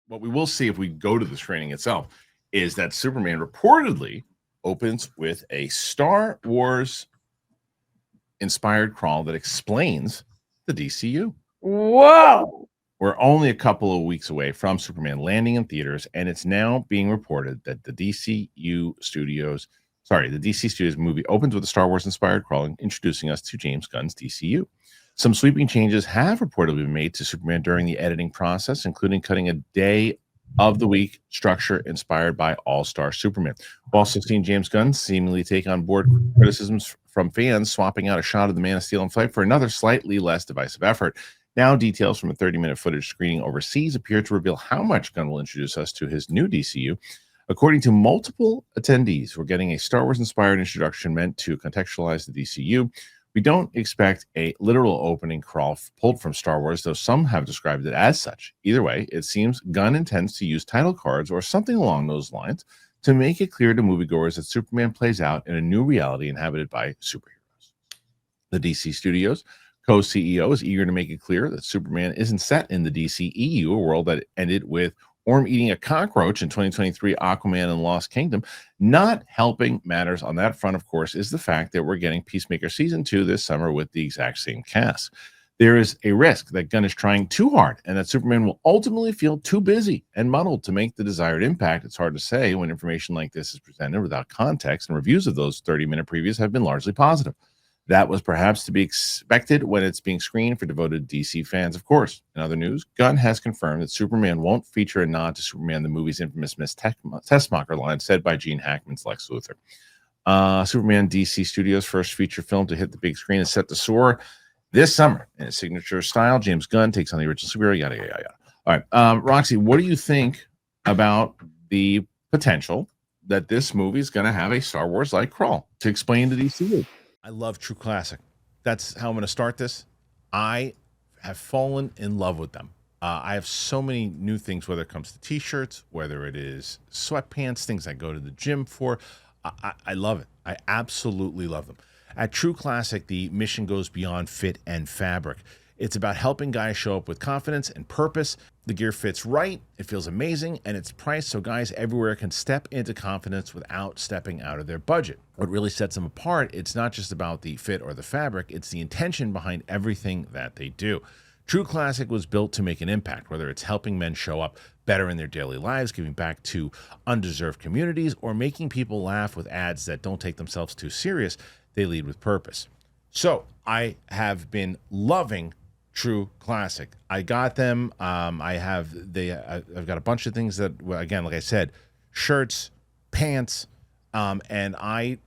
what we will see if we go to the screening itself is that Superman reportedly opens with a Star Wars inspired crawl that explains the DCU. Whoa. We're only a couple of weeks away from Superman landing in theaters, and it's now being reported that the DC Studios movie opens with a Star Wars inspired crawl, introducing us to James Gunn's DCU. Some sweeping changes have reportedly been made to Superman during the editing process, including cutting a day of the week structure inspired by All-Star Superman. We've also seen James Gunn seemingly take on board criticisms from fans, swapping out a shot of the Man of Steel in flight for another slightly less divisive effort. Now, details from a 30-minute footage screening overseas appear to reveal how much Gunn will introduce us to his new DCU. According to multiple attendees, we're getting a Star Wars-inspired introduction meant to contextualize the DCU. We don't expect a literal opening crawl pulled from Star Wars, though some have described it as such. Either way, it seems Gunn intends to use title cards or something along those lines to make it clear to moviegoers that Superman plays out in a new reality inhabited by superheroes. The DC Studios co-CEO is eager to make it clear that Superman isn't set in the DCEU, a world that ended with Orm eating a cockroach in 2023 Aquaman and Lost Kingdom. Not helping matters on that front, of course, is the fact that we're getting Peacemaker Season 2 this summer with the exact same cast. There is a risk that Gunn is trying too hard and that Superman will ultimately feel too busy and muddled to make the desired impact. It's hard to say when information like this is presented without context, and reviews of those 30-minute previews have been largely positive. That was perhaps to be expected when it's being screened for devoted DC fans, of course. In other news, Gunn has confirmed that Superman won't feature a nod to Superman the movie's infamous Miss Tessmacher line said by Gene Hackman's Lex Luthor. Superman DC Studios' first feature film to hit the big screen is set to soar this summer in his signature style. James Gunn takes on the original superhero, yada, yada, yada. All right, Roxy, what do you think about the potential that this movie is going to have a Star Wars-like crawl to explain the DCU? I love True Classic. That's how I'm going to start this. I have fallen in love with them. I have so many new things, whether it comes to t-shirts, whether it is sweatpants, things I go to the gym for. I love it. I absolutely love them. At True Classic, the mission goes beyond fit and fabric. It's about helping guys show up with confidence and purpose. The gear fits right, it feels amazing, and it's priced so guys everywhere can step into confidence without stepping out of their budget. What really sets them apart, it's not just about the fit or the fabric, it's the intention behind everything that they do. True Classic was built to make an impact, whether it's helping men show up better in their daily lives, giving back to undeserved communities, or making people laugh with ads that don't take themselves too serious. They lead with purpose. So I have been loving True Classic. I got them. I've got a bunch of things that, well, again, like I said, shirts, pants, and I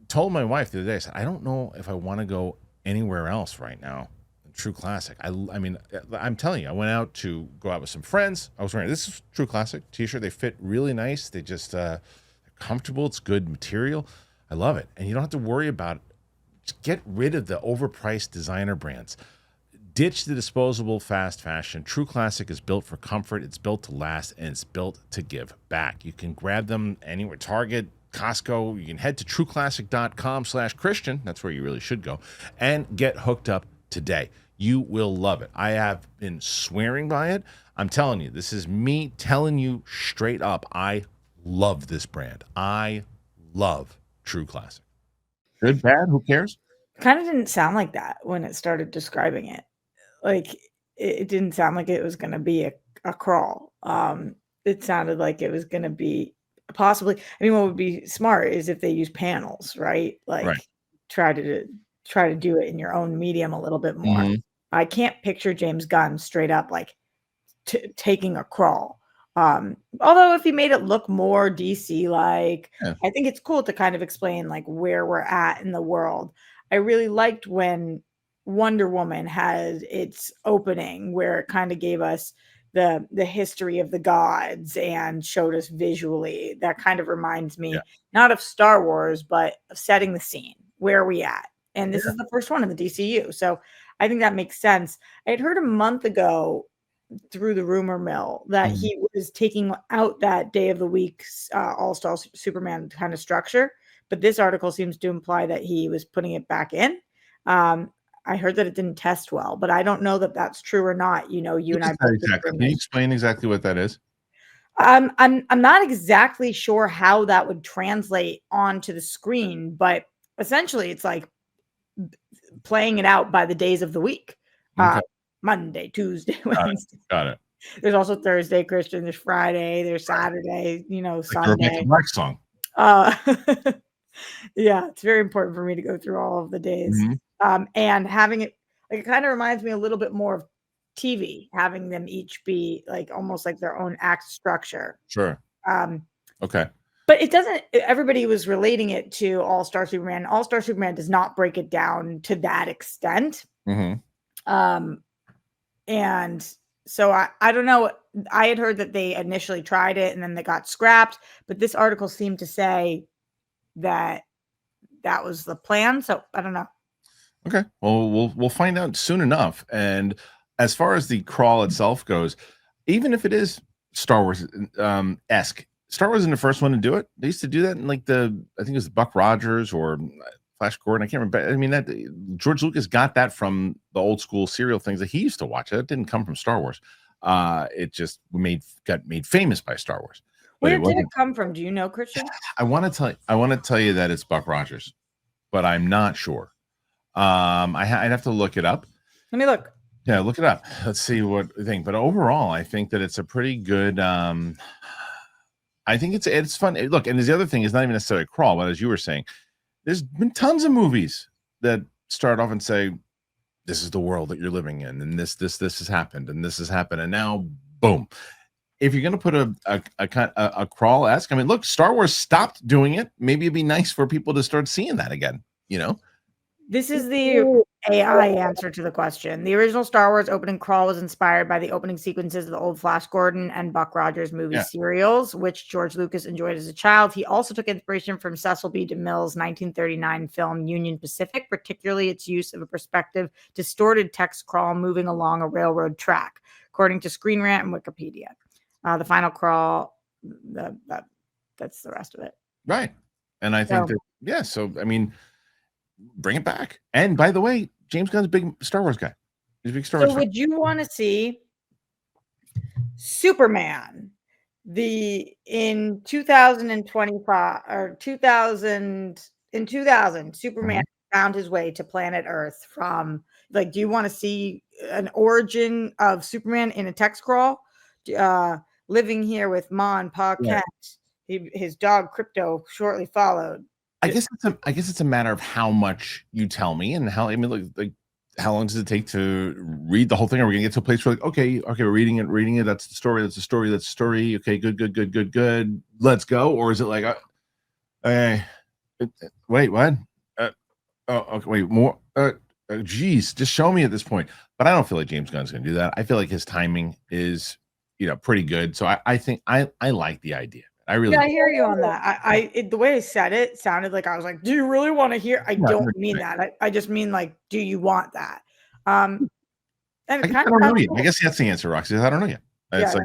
told my wife the other day, I said, I don't know if I want to go anywhere else right now. True Classic. I mean, I'm telling you, I went out to go out with some friends. I was wearing this True Classic t-shirt. They fit really nice. They just they're comfortable. It's good material. I love it. And you don't have to worry about it. Just get rid of the overpriced designer brands. Ditch the disposable fast fashion. True Classic is built for comfort. It's built to last, and it's built to give back. You can grab them anywhere, Target, Costco. You can head to trueclassic.com/Kristian. That's where you really should go, and get hooked up today. You will love it. I have been swearing by it. I'm telling you, this is me telling you straight up. I love this brand. I love True Classic. Good, bad, who cares? Kind of didn't sound like that when it started describing it. Like, it didn't sound like it was going to be a crawl. It sounded like it was going to be possibly, I mean, what would be smart is if they use panels, right? Like, Right. try to do it in your own medium a little bit more. Mm-hmm. I can't picture James Gunn straight up like taking a crawl. Although if he made it look more DC like, Yeah. I think it's cool to kind of explain like where we're at in the world. I really liked when Wonder Woman had its opening where it kind of gave us the history of the gods and showed us visually. That kind of reminds me not of Star Wars, but of setting the scene. Where are we at? And this is the first one in the DCU. So I think that makes sense. I had heard a month ago through the rumor mill that he was taking out that day of the week All-Star Superman kind of structure. But this article seems to imply that he was putting it back in. I heard that it didn't test well, but I don't know that that's true or not. You know, you and I both Exactly. Can you explain exactly what that is? I'm not exactly sure how that would translate onto the screen, but essentially it's like playing it out by the days of the week. Okay. Monday, Tuesday, Got it. Wednesday. Got it. There's also Thursday, Christian. There's Friday. There's Saturday. You know, Like the Rebecca Sunday. Black song. Uh, yeah, it's very important for me to go through all of the days. And having it, like, it kind of reminds me a little bit more of TV, having them each be like almost like their own act structure. Sure. Okay. But it doesn't, everybody was relating it to All-Star Superman. All-Star Superman does not break it down to that extent. And so I don't know. I had heard that they initially tried it and then they got scrapped, but this article seemed to say that that was the plan. So I don't know. Okay. Well, we'll find out soon enough. And as far as the crawl itself goes, even if it is Star Wars esque, Star Wars isn't the first one to do it. They used to do that in like I think it was Buck Rogers or Flash Gordon. I can't remember. I mean, that George Lucas got that from the old school serial things that he used to watch. That didn't come from Star Wars. It just got made famous by Star Wars. Where did it come from? Do you know, Kristian? I want to tell you that it's Buck Rogers, but I'm not sure. I'd have to look it up. Let me look. Yeah, look it up. Let's see what we think. But overall, I think that it's a pretty good. I think it's fun. Look, and the other thing is not even necessarily a crawl, but as you were saying, there's been tons of movies that start off and say, "This is the world that you're living in, and this has happened, and this has happened, and now, boom." If you're going to put a crawl-esque, I mean, look, Star Wars stopped doing it. Maybe it'd be nice for people to start seeing that again. You know. This is the AI answer to the question. The original Star Wars opening crawl was inspired by the opening sequences of the old Flash Gordon and Buck Rogers movie serials, which George Lucas enjoyed as a child. He also took inspiration from Cecil B. DeMille's 1939 film Union Pacific, particularly its use of a perspective distorted text crawl moving along a railroad track, according to Screen Rant and Wikipedia. The final crawl, that's the rest of it. Right. And I think so I mean, bring it back. And by the way, James Gunn's a big Star Wars guy. He's a big Star Wars fan. Would you want to see Superman in 2025 or 2000 Superman found his way to planet Earth from, like, do you want to see an origin of Superman in a text crawl? Living here with Ma and Pa Kent. His dog Crypto shortly followed. I guess it's a matter of how much you tell me and how, I mean, like how long does it take to read the whole thing? Are we gonna get to a place where like, okay, we're reading it. That's the story. Okay, good. Let's go. Or is it like, wait, what? Okay, wait, more. Geez, just show me at this point. But I don't feel like James Gunn's gonna do that. I feel like his timing is, pretty good. So I think I like the idea. I hear you on that. The way I said it sounded like I was like, do you really want to hear? I don't mean that. I just mean like, do you want that? And I don't know yet. I guess that's the answer, Roxy. I don't know yet. It's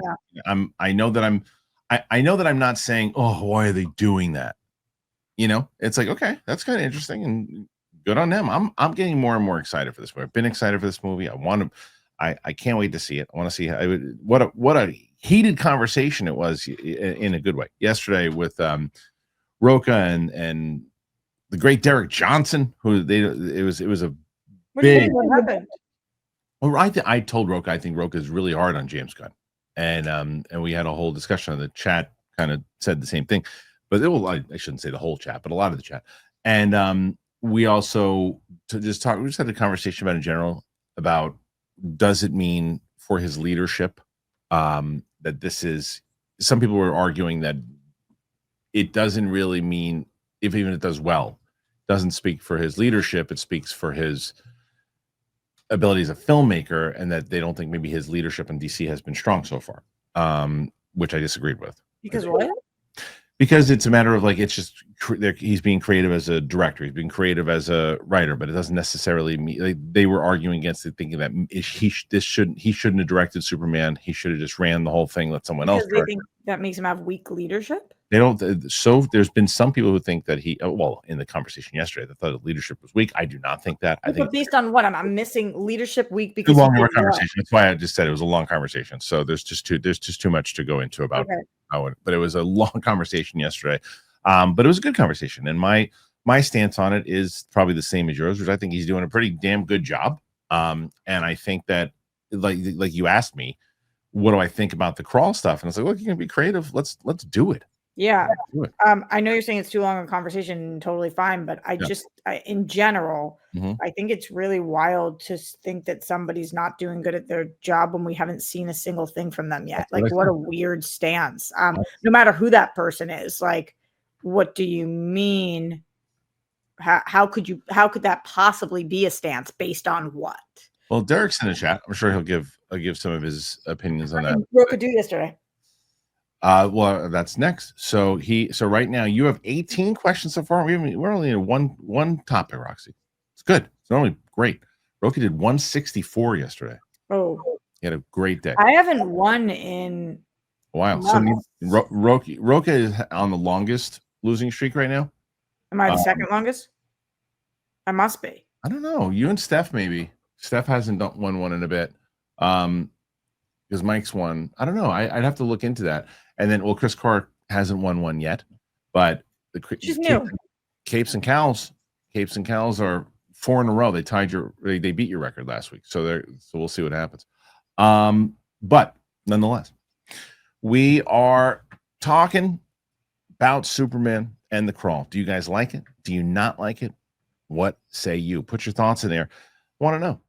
I know that I'm not saying, oh, why are they doing that? It's like, okay, that's kind of interesting and good on them. I'm getting more and more excited for this movie. I've been excited for this movie. I can't wait to see it. I want to see what a heated conversation it was in a good way yesterday with Roca and the great Derek Johnson, who it was a big. What happened? Well, I told Roca I think Roca is really hard on James Gunn, and we had a whole discussion on the chat. Kind of said the same thing, but I shouldn't say the whole chat, but a lot of the chat, and we also we just had a conversation about in general about, does it mean for his leadership that this is, some people were arguing that it doesn't really mean, if even it does well, doesn't speak for his leadership, it speaks for his ability as a filmmaker, and that they don't think maybe his leadership in DC has been strong so far, which I disagreed with. Because what? Because it's a matter of like, it's just he's being creative as a director, he's being creative as a writer, but it doesn't necessarily mean, like, they were arguing against it, thinking that he shouldn't have directed Superman. He should have just ran the whole thing, let someone else direct. They think that makes him have weak leadership. They don't. So there's been some people who think that he. Well, in the conversation yesterday, they thought leadership was weak. I do not think that. I think But based on what I'm missing leadership week too because long of a conversation. That's why I just said it was a long conversation. So there's just too much to go into about how it. But it was a long conversation yesterday. But it was a good conversation, and my stance on it is probably the same as yours, which I think he's doing a pretty damn good job. And I think that like you asked me, what do I think about the crawl stuff? And I was like, look, you can be creative. Let's do it. Yeah. I know you're saying it's too long a conversation, totally fine, but in general, I think it's really wild to think that somebody's not doing good at their job when we haven't seen a single thing from them yet. Like, what a weird stance. No matter who that person is, like, what do you mean? How could that possibly be a stance based on what? Well, Derek's in the chat. I'm sure he'll give some of his opinions on that. What could do yesterday? Well, that's next. So right now you have 18 questions so far. We're only in one topic, Roxy. It's good. It's normally great. Roki did 164 yesterday. Oh, he had a great day. I haven't won in a while. So Roka is on the longest losing streak right now. Am I the second longest? I must be. I don't know. You and Steph maybe. Steph hasn't won one in a bit. Because Mike's won. I don't know. I'd have to look into that. And then, Chris Carr hasn't won one yet, but she's new. Capes and Cows are 4 in a row. They they beat your record last week. So we'll see what happens. But nonetheless, we are talking about Superman and the Crawl. Do you guys like it? Do you not like it? What say you? Put your thoughts in there. I want to know.